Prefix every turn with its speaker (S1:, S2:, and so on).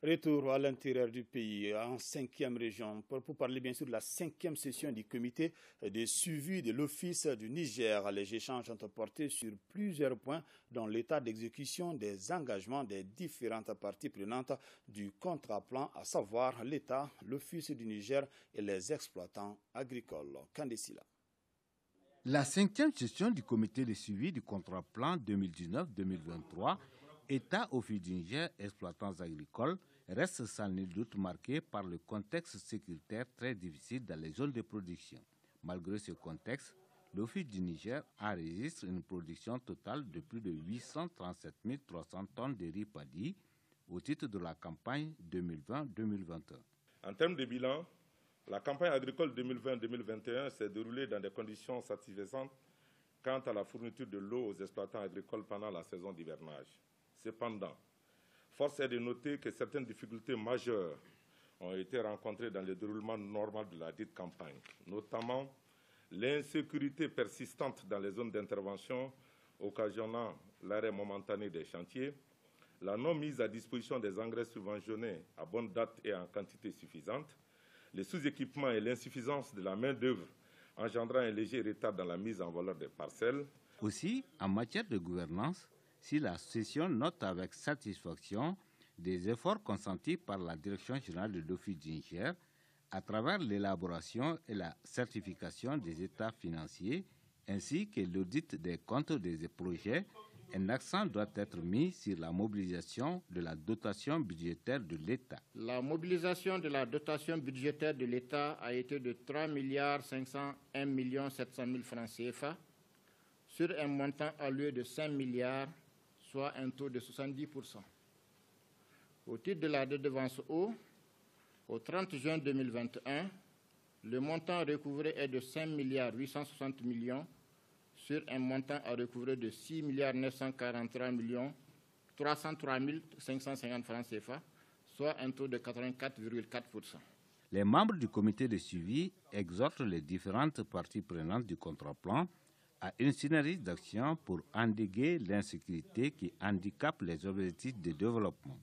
S1: Retour à l'intérieur du pays, en 5e région, pour parler bien sûr de la 5e session du comité de suivi de l'Office du Niger. Les échanges ont porté sur plusieurs points, dont l'état d'exécution des engagements des différentes parties prenantes du contrat-plan, à savoir l'État, l'Office du Niger et les exploitants agricoles. Kandesila.
S2: La 5e session du comité de suivi du contrat-plan 2019-2023, État, Office du Niger, exploitants agricoles, reste sans nul doute marqué par le contexte sécuritaire très difficile dans les zones de production. Malgré ce contexte, l'Office du Niger enregistre une production totale de plus de 837 300 tonnes de riz paddy au titre de la campagne 2020-2021.
S3: En termes de bilan, la campagne agricole 2020-2021 s'est déroulée dans des conditions satisfaisantes quant à la fourniture de l'eau aux exploitants agricoles pendant la saison d'hivernage. Cependant, force est de noter que certaines difficultés majeures ont été rencontrées dans le déroulement normal de la dite campagne, notamment l'insécurité persistante dans les zones d'intervention occasionnant l'arrêt momentané des chantiers, la non-mise à disposition des engrais subventionnés à bonne date et en quantité suffisante, les sous-équipements et l'insuffisance de la main-d'œuvre engendrant un léger retard dans la mise en valeur des parcelles.
S2: Aussi, en matière de gouvernance, si la session note avec satisfaction des efforts consentis par la Direction générale de l'Office du Niger à travers l'élaboration et la certification des états financiers ainsi que l'audit des comptes des projets, un accent doit être mis sur la mobilisation de la dotation budgétaire de l'État.
S4: La mobilisation de la dotation budgétaire de l'État a été de 3 501 700 000 francs CFA sur un montant alloué de 5 milliards, soit un taux de 70%. Au titre de la redevance eau, au 30 juin 2021, le montant recouvré est de 5 860 millions sur un montant à recouvrer de 6 943 303 550 francs CFA, soit un taux de 84,4%.
S2: Les membres du comité de suivi exhortent les différentes parties prenantes du contrat-plan à une synergie d'action pour endiguer l'insécurité qui handicape les objectifs de développement.